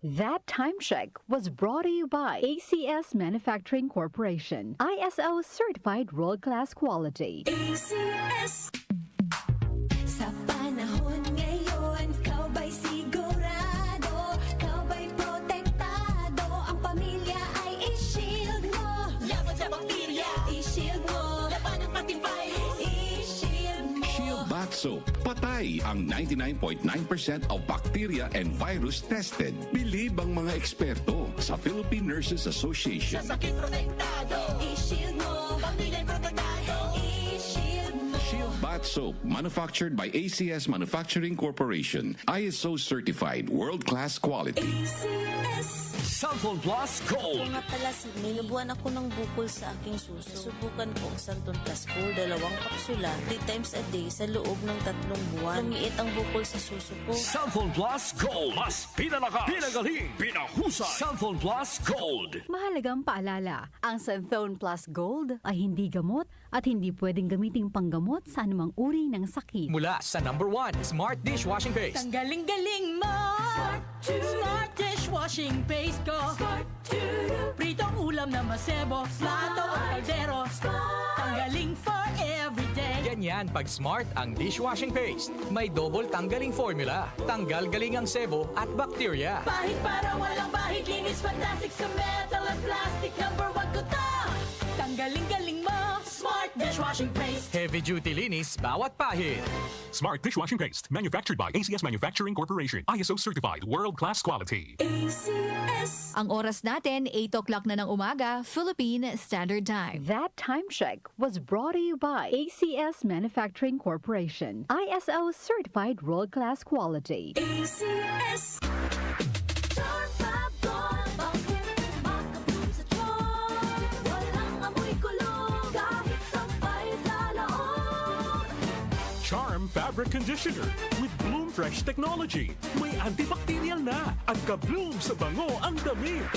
That time check was brought to you by ACS Manufacturing Corporation, ISO certified world-class quality. ACS. Sa panahon ngayon, kau ba'y sigurado? Kau ba'y protektado? Ang pamilya ay i-shield mo. Laban sa bakterya, i-shield mo. Laban ng pati virus, i-shield mo. Shield Bath Soap. Patay ang 99.9% of bacteria and virus tested. Believe ang mga eksperto sa Philippine Nurses Association. Sa sakit protektado, i-shield mo. Pamilya protektado, i-shield mo. Shield Bath Soap, manufactured by ACS Manufacturing Corporation. ISO certified, world-class quality. ACS. Santon Plus Gold. Kung nga pala, Sydney, nabuhan ako ng bukol sa aking suso. Subukan ko ang Santon Plus Gold, 2 kapsula, 3 times a day sa loob ng 3 buwan. Lumiit ang bukol sa suso ko. Santon Plus Gold. Mas pinalakas, pinagaling, pinahusay. Santon Plus Gold. Mahalagang paalala, ang Santhone Plus Gold ay hindi gamot at hindi pwedeng gamiting panggamot sa anumang uri ng sakit. Mula sa #1 Smart Dishwashing Paste. Ang galing-galing mo. Smart dishwashing paste ko. Pritong ulam na masebo, plato o kaldero. Tanggaling for everyday. Ganyan pag Smart ang dishwashing paste. May double tanggaling formula. Tanggal galing ang sebo at bakterya. Bahid para walang bahid, linis fantastic sa metal at plastic. #1 ko to. Tanggaling-galing mo. Smart dishwashing paste. Heavy duty linis bawat pahid. Smart Dishwashing Paste, manufactured by ACS Manufacturing Corporation. ISO certified, world-class quality. ACS. Ang oras natin, 8 o'clock na ng umaga, Philippine Standard Time. That time check was brought to you by ACS Manufacturing Corporation, ISO certified world-class quality. ACS. Charm Fab Gold. Bakit makabloom sa tiyon? Walang amoy kulog kahit sampay sa loob. Charm Fabric Conditioner with Bloom Fresh Technology. May antibacterial na at ka-bloom sa bango ang damit.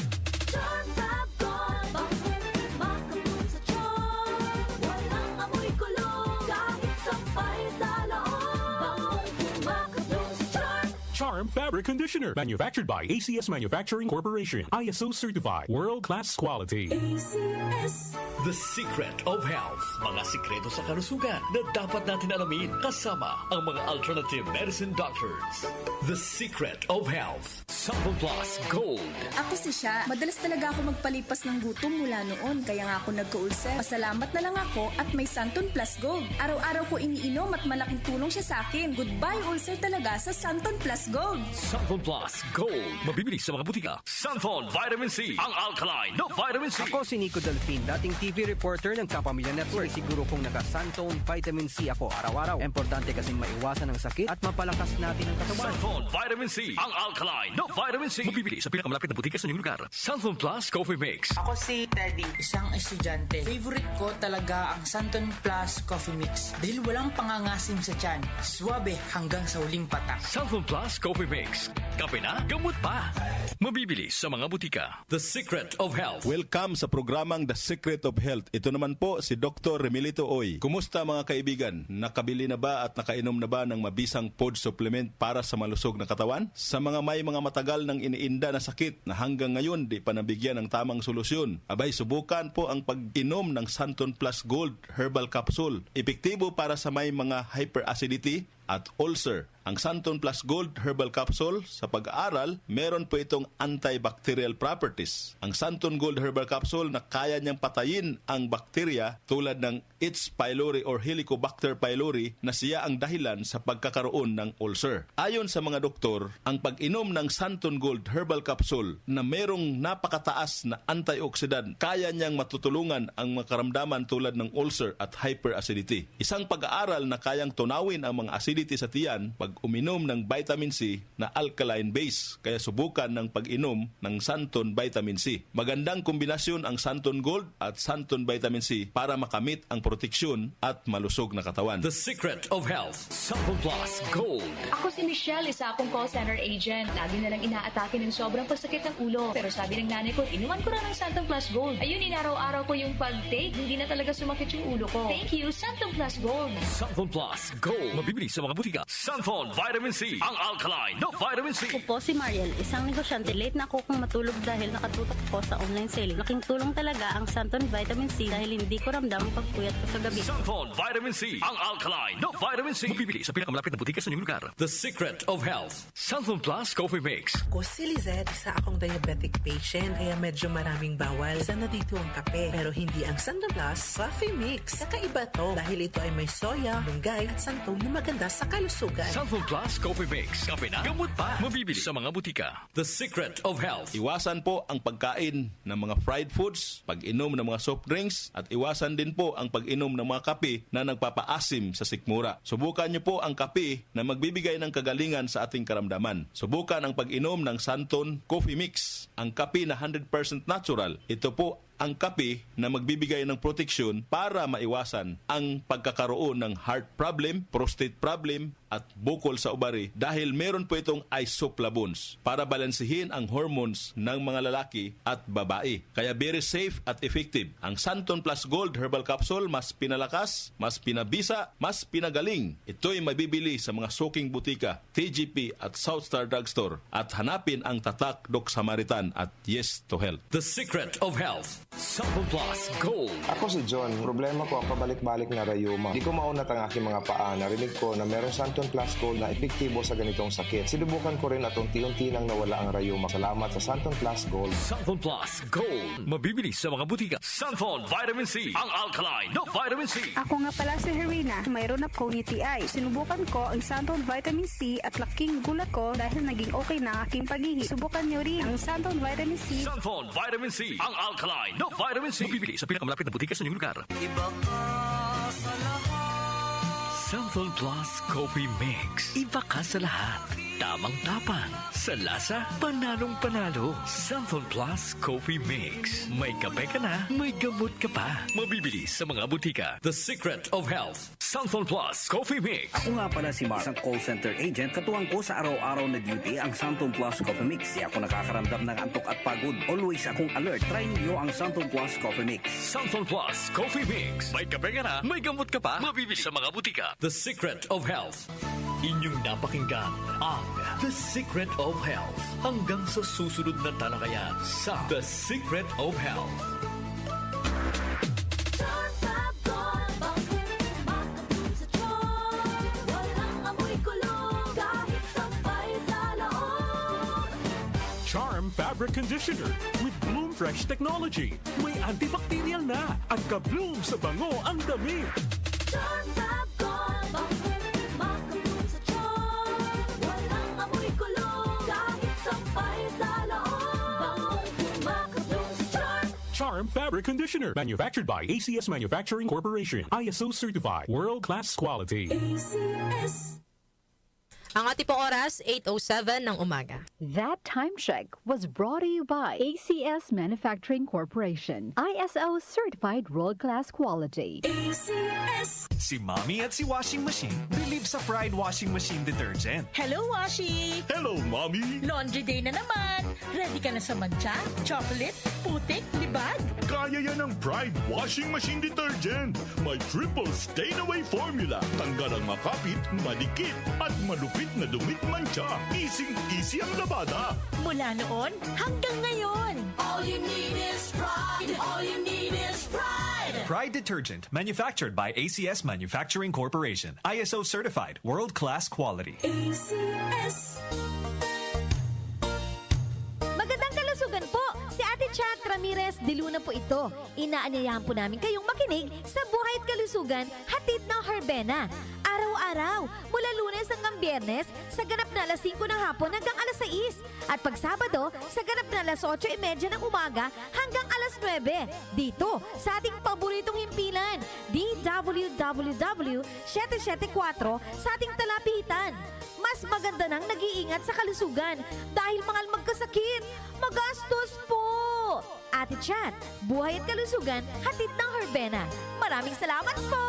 Charm Fab Gold. Bakit makabloom sa tiyon? Walang amoy kulog kahit sampay sa loob. Makabloom sa Charm. Charm Fabric Conditioner, manufactured by ACS Manufacturing Corporation. ISO certified, world-class quality. ACS. The Secret of Health. Mga sikreto sa kalusugan na dapat natin alamin kasama ang mga alternative medicine doctors. The Secret of Health. Santon Plus Gold. Ako si Sha. Madalas talaga ako magpalipas ng gutom mula noon, kaya nga ako nagka-ulcer. Pasalamat na lang ako at may Santon Plus Gold. Araw-araw ko iniinom at malaking tulong siya sa akin. Goodbye ulcer talaga sa Santon Plus Gold. Santon Plus Gold. Mabibili sa mga butika. Santon Vitamin C. Ang alkaline na vitamin C. Ako si Nico Delfin, dating TV reporter ng Kapamilya Network. Siguro kong naka-Santon Vitamin C ako araw-araw. Importante kasing maiwasan ang sakit at mapalakas natin ang katawan. Santon Vitamin C. Ang alkaline na vitamin C. Mabibili sa pinakamalapit na butika sa inyong lugar. Santon Plus Coffee Mix. Ako si Teddy, isang estudyante. Favorite ko talaga ang Santon Plus Coffee Mix dahil walang pangangasim sa tiyan. Suwabe hanggang sa huling patak. Santon Plus Coffee Mix. Kape na, gamot pa. Mabibili sa mga butika. The Secret of Health. Welcome sa programang The Secret of Health. Ito naman po si Dr. Remilito Oy. Kumusta mga kaibigan? Nakabili na ba at nakainom na ba ng mabisang food supplement para sa malusog na katawan? Sa mga may mga matagal nang iniinda na sakit na hanggang ngayon di pa nabigyan ng tamang solusyon, abay subukan po ang pag-inom ng Santon Plus Gold Herbal Capsule. Epektibo para sa may mga hyperacidity at ulcer. Ang Santon Plus Gold Herbal Capsule, sa pag-aaral, meron po itong antibacterial properties. Ang Santon Gold Herbal Capsule na kaya niyang patayin ang bakterya tulad ng H. pylori or Helicobacter pylori na siya ang dahilan sa pagkakaroon ng ulcer. Ayon sa mga doktor, ang pag-inom ng Santon Gold Herbal Capsule na merong napakataas na antioxidant, kaya niyang matutulungan ang mga karamdaman tulad ng ulcer at hyperacidity. Isang pag-aaral na kayang tunawin ang mga acidity sa tiyan pag uminom ng vitamin C na alkaline base, kaya subukan ng pag-inom ng Santon Vitamin C. Magandang kombinasyon ang Santon Gold at Santon Vitamin C para makamit ang proteksyon at malusog na katawan. The Secret of Health. Santon Plus Gold. Ako si Michelle, isa akong call center agent. Lagi na lang inaatake ng sobrang pasakit ng ulo. Pero sabi ng nanay ko, inuman ko na ng Santon Plus Gold. Ayun, inaraw-araw ko yung pag-take. Hindi na talaga sumakit yung ulo ko. Thank you, Santon Plus Gold. Santon Plus Gold. Mabibili sa mga mga butika. Santon Vitamin C, ang alkaline na vitamin C. Ako po si Mariel, isang negosyante. Late na ako kung matulog dahil nakatutok ko sa online selling. Laking tulong talaga ang Santon Vitamin C dahil hindi ko ramdam ang pagpuyat ko sa gabi. Santon Vitamin C, ang alkaline na vitamin C. Mabibili sa pinakamalapit na butika sa inyong lugar. The Secret of Health. Santon Plus Coffee Mix. Ako si Lizette, isa akong diabetic patient kaya medyo maraming bawal. Sana dito ang kape pero hindi ang Santon Plus Coffee Mix. Kakaiba to dahil ito ay may soya, lunggay at santol na maganda sa kalusugan. Santon Plus Coffee Mix. Kape na, gamot pa. Mabibili sa mga butika. The Secret of Health. Iwasan po ang pagkain ng mga fried foods, pag-inom ng mga soft drinks, at iwasan din po ang pag-inom ng mga kape na nagpapaasim sa sikmura. Subukan niyo po ang kape na magbibigay ng kagalingan sa ating karamdaman. Subukan ang pag-inom ng Santon Coffee Mix, ang kape na 100% natural. Ito po ang kape na magbibigay ng proteksyon para maiwasan ang pagkakaroon ng heart problem, prostate problem, at bukol sa ubari dahil meron po itong isoflavones para balansehin ang hormones ng mga lalaki at babae. Kaya very safe at effective. Ang Santon Plus Gold Herbal Capsule mas pinalakas, mas pinabisa, mas pinagaling. Ito'y mabibili sa mga suking butika, TGP at Southstar Drugstore at hanapin ang tatak Doc Samaritan at Yes to Health. The Secret of Health. Santon Plus Gold. Ako si John. Problema ko ang pabalik-balik na rayuma. Di ko maunat ang aking mga paa. Narinig ko na merong Santon Plus Gold na epektibo sa ganitong sakit. Sinubukan ko rin at unti-unti nang nawala ang rayuma. Salamat sa Santon Plus Gold. Santon Plus Gold. Mabibili sa mga butika. Santon Vitamin C, ang alkaline na vitamin C. Ako nga pala si Herina. Mayroon akong UTI. Sinubukan ko ang Santon Vitamin C at laking gulat ko dahil naging okay na ang aking paghihi. Subukan niyo rin ang Santon Vitamin C. Santon Vitamin C, ang alkaline na vitamin C. Mabibili sa pinakamalapit na butika sa inyong lugar. Iba ka sa lahat. Santon Plus Coffee Mix. Iba ka sa lahat. Tamang-tapang. Sa lasa, panalong-panalo. Santon Plus Coffee Mix. May kape ka na, may gamot ka pa. Mabibili sa mga butika. The Secret of Health. Santon Plus Coffee Mix. Ako nga pala si Mark, isang call center agent. Katuwang ko sa araw-araw na duty ang Santon Plus Coffee Mix. Di ako nakakaramdam ng antok at pagod. Always akong alert. Try niyo ang Santon Plus Coffee Mix. Santon Plus Coffee Mix. May kape ka na, may gamot ka pa. Mabibili sa mga butika. The Secret of Health. Inyong napakinggan ang The Secret of Health. Hanggang sa susunod na talakayan sa The Secret of Health. Charm Fabric Conditioner with Bloom Fresh Technology. May antibacterial na at ka-bloom sa bango ang damit. Charm Fabric Conditioner. Manufactured by ACS Manufacturing Corporation. ISO certified. World-class quality. Ang ating pong oras, 8:07 ng umaga. That time check was brought to you by ACS Manufacturing Corporation. ISO certified world-class quality. ACS. Si Mommy at si Washing Machine believe sa Pride Washing Machine Detergent. Hello, Washi! Hello, Mommy! Laundry day na naman! Ready ka na sa mancha, chocolate, putik, libag? Kaya yan ang Pride Washing Machine Detergent. May triple stain-away formula. Tanggal ang makapit, malikit, at malupit na dumit mancha. Easy ang labada. Mula noon hanggang ngayon. All you need is pride. All you need is pride. Pride Detergent, manufactured by ACS Manufacturing Corporation. ISO certified, world-class quality. ACS. Magandang kalusugan po! Si Ate Chat Ramirez de Luna po ito. Inaanyayahan po namin kayong makinig sa Buhay at Kalusugan, hatid ng Herbena. Araw-araw, mula Lunes hanggang Biyernes, sa ganap na alas 5 ng hapon hanggang alas 6. At pag Sabado, sa ganap na alas 8:30 ng umaga hanggang alas 9. Dito, sa ating paboritong himpilan, DWWW 774 sa ating talapitan. Mas maganda nang nag-iingat sa kalusugan dahil mahal magkasakit. Magastos po! Ate Chat, Buhay at Kalusugan, hatid ng Herbena. Maraming salamat po!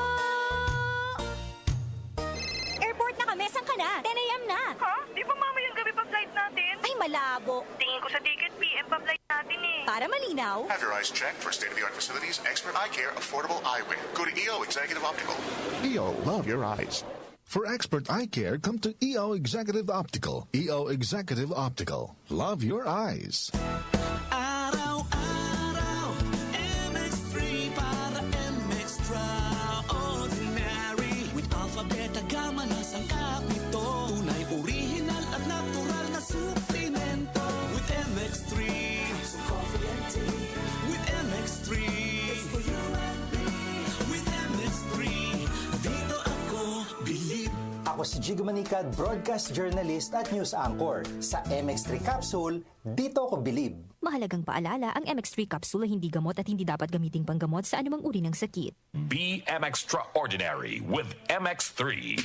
Airport na kami. Saan ka na? 10 a.m. na. Ha? Di ba mamayang gabi pa flight natin? Ay, malabo. Tingin ko sa ticket, PM pa flight natin eh. Para malinaw. Have your eyes checked for state-of-the-art facilities, expert eye care, affordable eyewear. Go to EO Executive Optical. EO, love your eyes. For expert eye care, come to EO Executive Optical. EO Executive Optical. Love your eyes. Araw-araw, MX3 para MX-Traordinary. With Alpha Beta Gamma na sangkap nito. Tunay, original at natural na suplemento. With MX3, so coffee and tea. With MX3, it's for you and me. With MX3, dito ako believe. Ako si Jigo Manicad, broadcast journalist at news anchor. Sa MX3 Capsule, dito ako bilib. Mahalagang paalala, ang MX3 capsule ay hindi gamot at hindi dapat gamiting panggamot sa anumang uri ng sakit. Be extraordinary with MX3.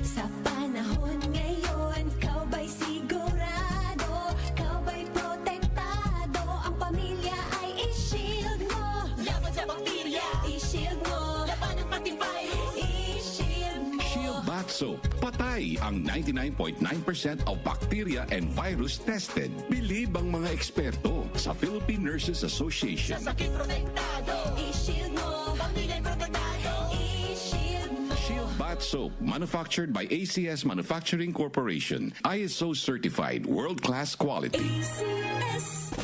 Sa panahon ngayon, kau ba'y sigurado? Kau ba'y protektado? Ang pamilya ay i-shield mo. Laban sa bakterya, i-shield mo. Laban ng pati virus, i-shield mo. Shield Bath Soap. Patay ang 99.9% of bacteria and virus tested. Bilib ang mga eksperto sa Philippine Nurses Association. Sa sakit protektado, i-shield mo. Pamilya protektado, i-shield mo. Shield Bath Soap, manufactured by ACS Manufacturing Corporation. ISO certified, world-class quality.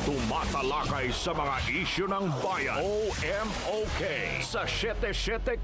Tumatalakay sa mga isyu ng bayan. OMOK sa 77